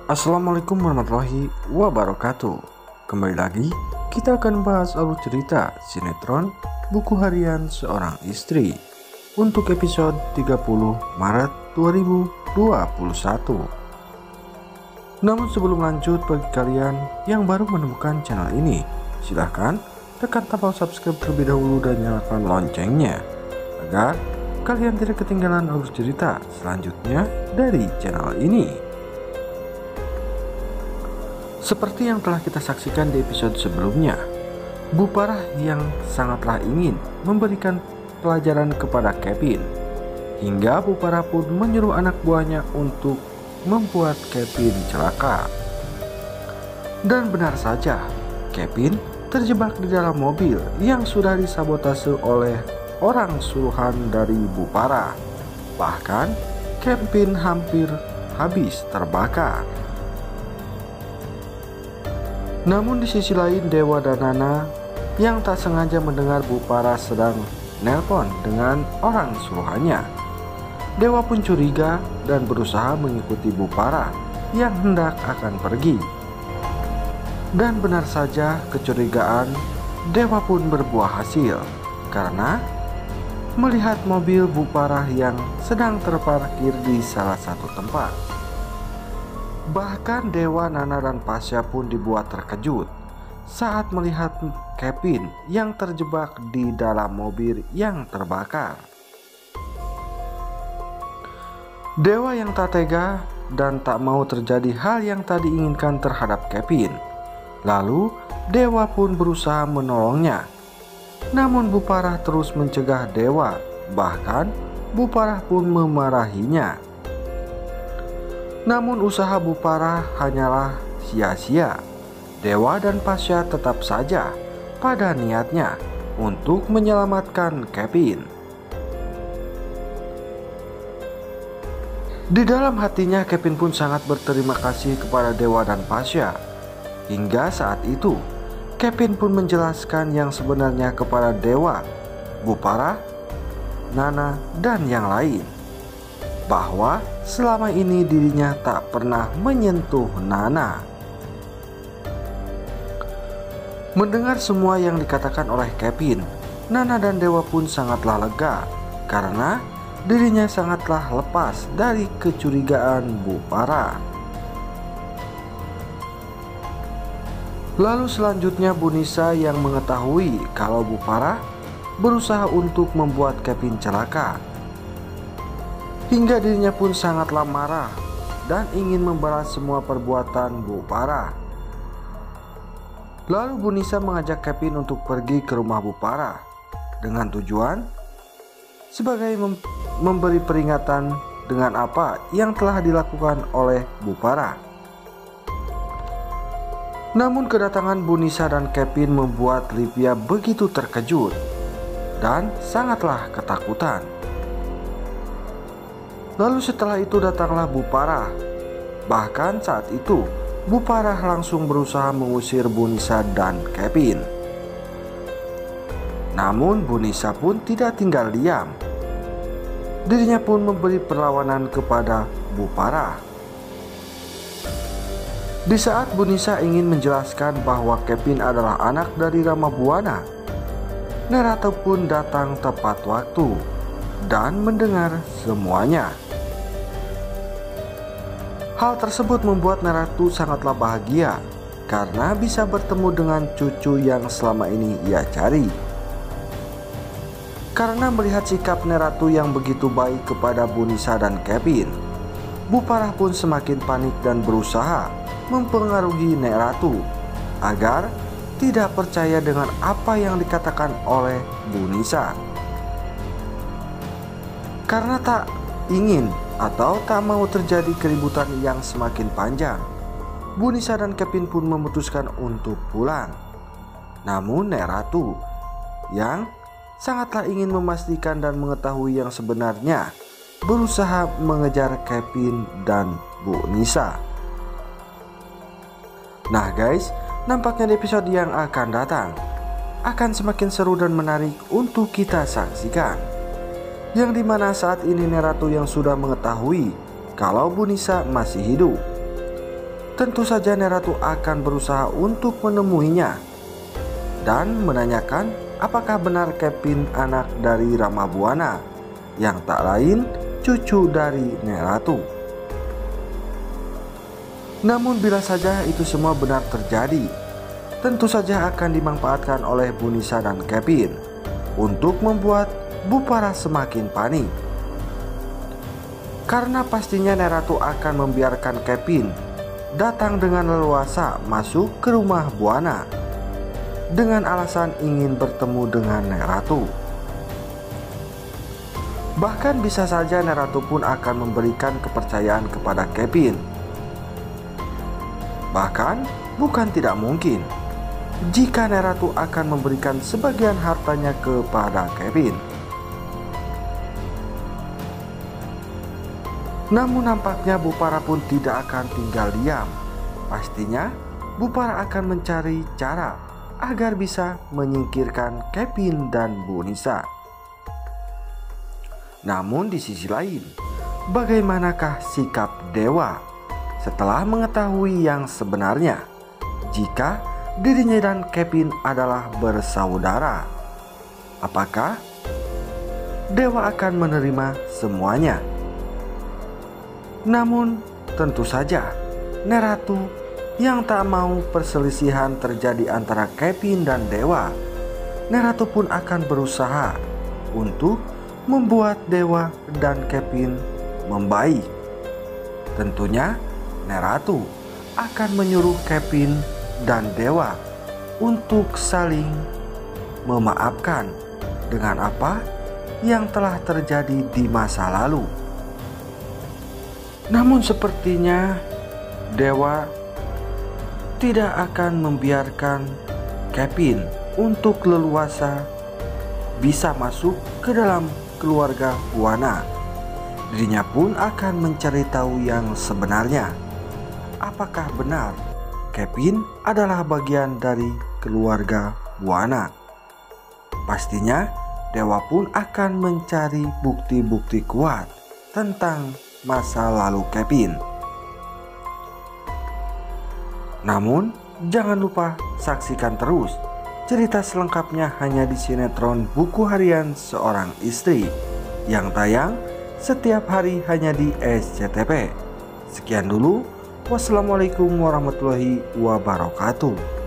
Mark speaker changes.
Speaker 1: Assalamualaikum warahmatullahi wabarakatuh. Kembali lagi kita akan bahas alur cerita sinetron Buku Harian Seorang Istri untuk episode 30 Maret 2021. Namun sebelum lanjut, bagi kalian yang baru menemukan channel ini, silahkan tekan tombol subscribe terlebih dahulu dan nyalakan loncengnya agar kalian tidak ketinggalan alur cerita selanjutnya dari channel ini. Seperti yang telah kita saksikan di episode sebelumnya, Bu Parah yang sangatlah ingin memberikan pelajaran kepada Kevin, hingga Bu Parah pun menyuruh anak buahnya untuk membuat Kevin celaka. Dan benar saja, Kevin terjebak di dalam mobil yang sudah disabotase oleh orang suruhan dari Bu Parah. Bahkan Kevin hampir habis terbakar. Namun di sisi lain, Dewa dan Nana yang tak sengaja mendengar Bu Parah sedang nelpon dengan orang suruhannya. Dewa pun curiga dan berusaha mengikuti Bu Parah yang hendak akan pergi. Dan benar saja, kecurigaan Dewa pun berbuah hasil karena melihat mobil Bu Parah yang sedang terparkir di salah satu tempat. Bahkan Dewa, Nana, dan Pasha pun dibuat terkejut saat melihat Kevin yang terjebak di dalam mobil yang terbakar. Dewa yang tak tega dan tak mau terjadi hal yang tak diinginkan terhadap Kevin. Lalu Dewa pun berusaha menolongnya. Namun Bu Parah terus mencegah Dewa, bahkan Bu Parah pun memarahinya. Namun usaha Bu Parah hanyalah sia-sia. Dewa dan Pasha tetap saja pada niatnya untuk menyelamatkan Kevin. Di dalam hatinya, Kevin pun sangat berterima kasih kepada Dewa dan Pasha. Hingga saat itu, Kevin pun menjelaskan yang sebenarnya kepada Dewa, Bu Parah, Nana, dan yang lain, bahwa selama ini dirinya tak pernah menyentuh Nana. Mendengar semua yang dikatakan oleh Kevin, Nana dan Dewa pun sangatlah lega karena dirinya sangatlah lepas dari kecurigaan Bu Parah. Lalu selanjutnya Bu Nisa yang mengetahui kalau Bu Parah berusaha untuk membuat Kevin celaka, hingga dirinya pun sangatlah marah dan ingin membalas semua perbuatan Bu Parah. Lalu Bu Nisa mengajak Kevin untuk pergi ke rumah Bu Parah dengan tujuan sebagai memberi peringatan dengan apa yang telah dilakukan oleh Bu Parah. Namun kedatangan Bu Nisa dan Kevin membuat Livia begitu terkejut dan sangatlah ketakutan. Lalu setelah itu datanglah Bu Parah. Bahkan saat itu Bu Parah langsung berusaha mengusir Bu Nisa dan Kevin. Namun Bu Nisa pun tidak tinggal diam. Dirinya pun memberi perlawanan kepada Bu Parah. Di saat Bu Nisa ingin menjelaskan bahwa Kevin adalah anak dari Rama Buana, Neratu pun datang tepat waktu dan mendengar semuanya. Hal tersebut membuat Neratu sangatlah bahagia karena bisa bertemu dengan cucu yang selama ini ia cari. Karena melihat sikap Neratu yang begitu baik kepada Bu Nisa dan Kevin, Bu Parah pun semakin panik dan berusaha mempengaruhi Neratu agar tidak percaya dengan apa yang dikatakan oleh Bu Nisa. Karena tak ingin atau tak mau terjadi keributan yang semakin panjang, Bu Nisa dan Kevin pun memutuskan untuk pulang. Namun Neratu yang sangatlah ingin memastikan dan mengetahui yang sebenarnya berusaha mengejar Kevin dan Bu Nisa. Nah guys, nampaknya di episode yang akan datang akan semakin seru dan menarik untuk kita saksikan, yang dimana saat ini Neratu yang sudah mengetahui kalau Bu Nisa masih hidup. tentu saja Neratu akan berusaha untuk menemuinya dan menanyakan apakah benar Kevin anak dari Ramabuana yang tak lain cucu dari Neratu. Namun bila saja itu semua benar terjadi, tentu saja akan dimanfaatkan oleh Bunisa dan Kevin untuk membuat Bupara semakin panik. Karena pastinya Neratu akan membiarkan Kevin datang dengan leluasa masuk ke rumah Buana dengan alasan ingin bertemu dengan Neratu. Bahkan bisa saja Neratu pun akan memberikan kepercayaan kepada Kevin. Bahkan bukan tidak mungkin jika Neratu akan memberikan sebagian hartanya kepada Kevin. Namun nampaknya Bupara pun tidak akan tinggal diam. Pastinya Bupara akan mencari cara agar bisa menyingkirkan Kevin dan Bunisa. Namun di sisi lain, bagaimanakah sikap Dewa setelah mengetahui yang sebenarnya jika dirinya dan Kevin adalah bersaudara? Apakah Dewa akan menerima semuanya? Namun tentu saja Neratu yang tak mau perselisihan terjadi antara Kevin dan Dewa. Neratu pun akan berusaha untuk membuat Dewa dan Kevin membaik. Tentunya Neratu akan menyuruh Kevin dan Dewa untuk saling memaafkan dengan apa yang telah terjadi di masa lalu. Namun sepertinya Dewa tidak akan membiarkan Kevin untuk leluasa bisa masuk ke dalam keluarga Buana. Dirinya pun akan mencari tahu yang sebenarnya. Apakah benar Kevin adalah bagian dari keluarga Buana? Pastinya Dewa pun akan mencari bukti-bukti kuat tentang masa lalu Kevin. Namun jangan lupa saksikan terus cerita selengkapnya hanya di sinetron Buku Harian Seorang Istri yang tayang setiap hari hanya di SCTV. Sekian dulu, wassalamualaikum warahmatullahi wabarakatuh.